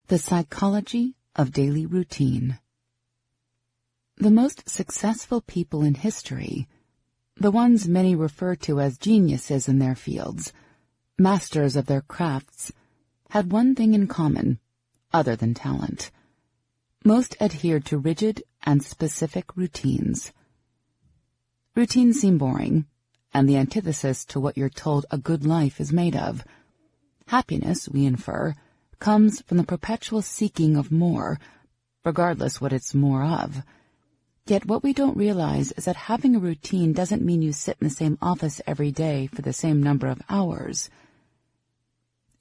The psychology of daily routine. The most successful people in history, the ones many refer to as geniuses in their fields, masters of their crafts, had one thing in common, other than talent. Most adhered to rigid and specific routines. Routines seem boring, and the antithesis to what you're told a good life is made of. Happiness, we infer, comes from the perpetual seeking of more, regardless what it's more of. Yet what we don't realize is that having a routine doesn't mean you sit in the same office every day for the same number of hours.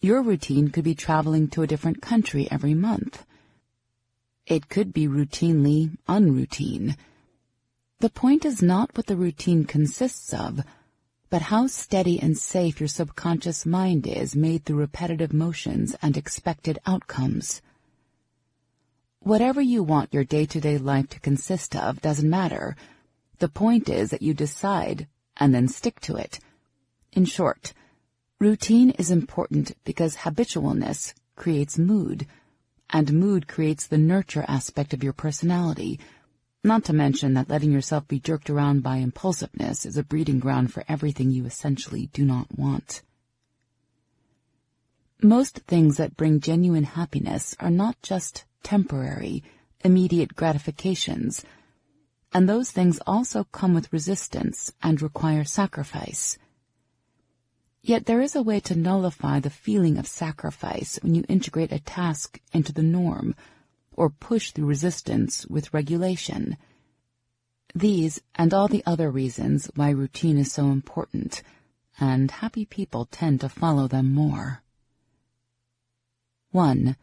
Your routine could be traveling to a different country every month. It could be routinely unroutine. The point is not what the routine consists of, but how steady and safe your subconscious mind is made through repetitive motions and expected outcomes. Whatever you want your day-to-day life to consist of doesn't matter. The point is that you decide and then stick to it. In short, routine is important because habitualness creates mood, and mood creates the nurture aspect of your personality, not to mention that letting yourself be jerked around by impulsiveness is a breeding ground for everything you essentially do not want. Most things that bring genuine happiness are not just temporary, immediate gratifications, and those things also come with resistance and require sacrifice. Yet there is a way to nullify the feeling of sacrifice when you integrate a task into the norm, or push through resistance with regulation. These and all the other reasons why routine is so important, and happy people tend to follow them more. 1.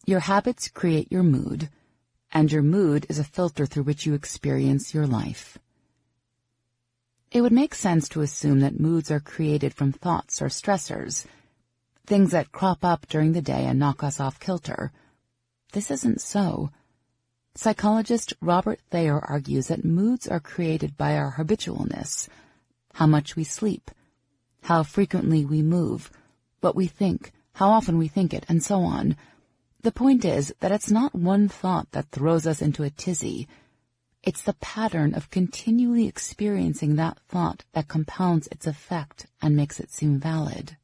Your habits create your mood, and your mood is a filter through which you experience your life. It would make sense to assume that moods are created from thoughts or stressors, things that crop up during the day and knock us off kilter. This isn't so. Psychologist Robert Thayer argues that moods are created by our habitualness, how much we sleep, how frequently we move, what we think, how often we think it, and so on. The point is that it's not one thought that throws us into a tizzy. It's the pattern of continually experiencing that thought that compounds its effect and makes it seem valid.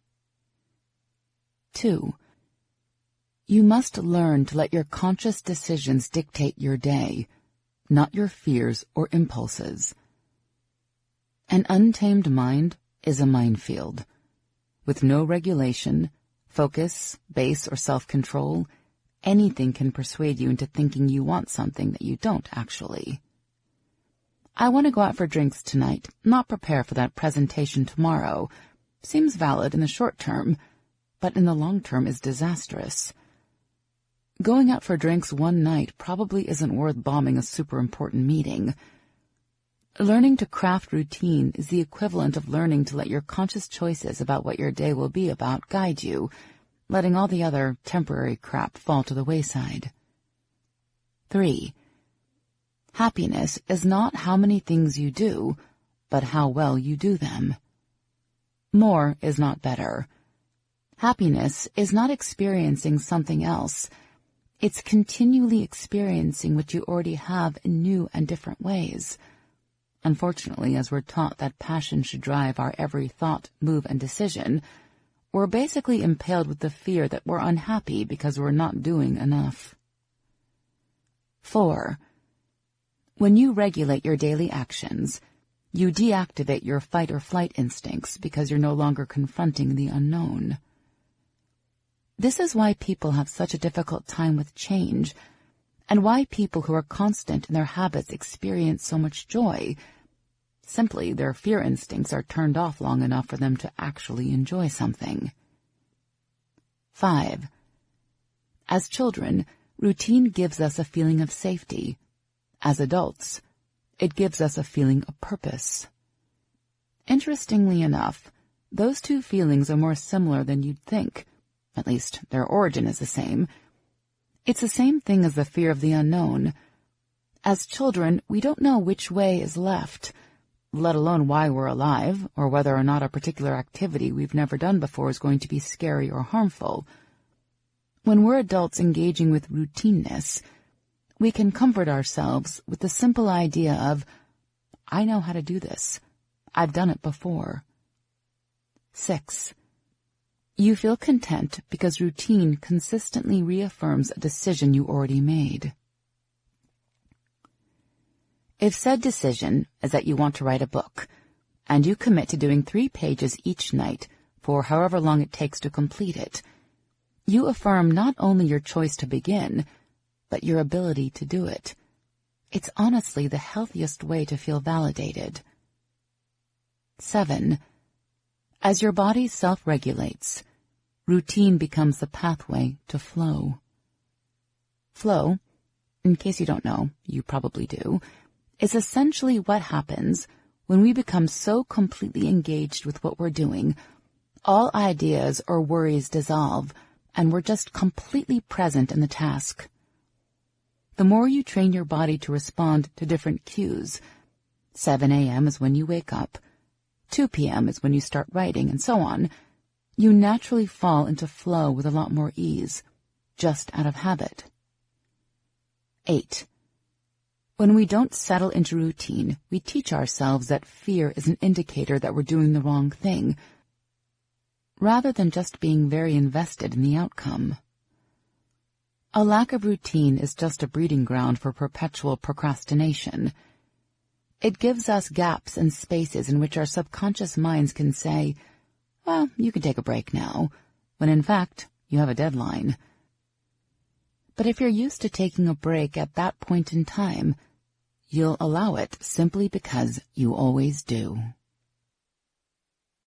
2. You must learn to let your conscious decisions dictate your day, not your fears or impulses. An untamed mind is a minefield. With no regulation, focus, base, or self-control, anything can persuade you into thinking you want something that you don't actually. I want to go out for drinks tonight, not prepare for that presentation tomorrow. Seems valid in the short term, but in the long term is disastrous. Going out for drinks one night probably isn't worth bombing a super important meeting. Learning to craft routine is the equivalent of learning to let your conscious choices about what your day will be about guide you, letting all the other temporary crap fall to the wayside. 3. Happiness is not how many things you do, but how well you do them. More is not better. Happiness is not experiencing something else. It's continually experiencing what you already have in new and different ways. Unfortunately, as we're taught that passion should drive our every thought, move, and decision, we're basically impaled with the fear that we're unhappy because we're not doing enough. 4. When you regulate your daily actions, you deactivate your fight-or-flight instincts because you're no longer confronting the unknown. This is why people have such a difficult time with change, and why people who are constant in their habits experience so much joy. Simply, their fear instincts are turned off long enough for them to actually enjoy something. 5. As children, routine gives us a feeling of safety. As adults, it gives us a feeling of purpose. Interestingly enough, those two feelings are more similar than you'd think. At least, their origin is the same. It's the same thing as the fear of the unknown. As children, we don't know which way is left, let alone why we're alive, or whether or not a particular activity we've never done before is going to be scary or harmful. When we're adults engaging with routineness, we can comfort ourselves with the simple idea of, I know how to do this. I've done it before. 6. You feel content because routine consistently reaffirms a decision you already made. If said decision is that you want to write a book, and you commit to doing 3 pages each night for however long it takes to complete it, you affirm not only your choice to begin, but your ability to do it. It's honestly the healthiest way to feel validated. 7. As your body self-regulates, routine becomes the pathway to flow. Flow, in case you don't know, you probably do, is essentially what happens when we become so completely engaged with what we're doing, all ideas or worries dissolve, and we're just completely present in the task. The more you train your body to respond to different cues, 7 a.m. is when you wake up, 2 p.m. is when you start writing, and so on, you naturally fall into flow with a lot more ease, just out of habit. 8. When we don't settle into routine, we teach ourselves that fear is an indicator that we're doing the wrong thing, rather than just being very invested in the outcome. A lack of routine is just a breeding ground for perpetual procrastination. It gives us gaps and spaces in which our subconscious minds can say, well, you can take a break now, when in fact, you have a deadline. But if you're used to taking a break at that point in time, you'll allow it simply because you always do.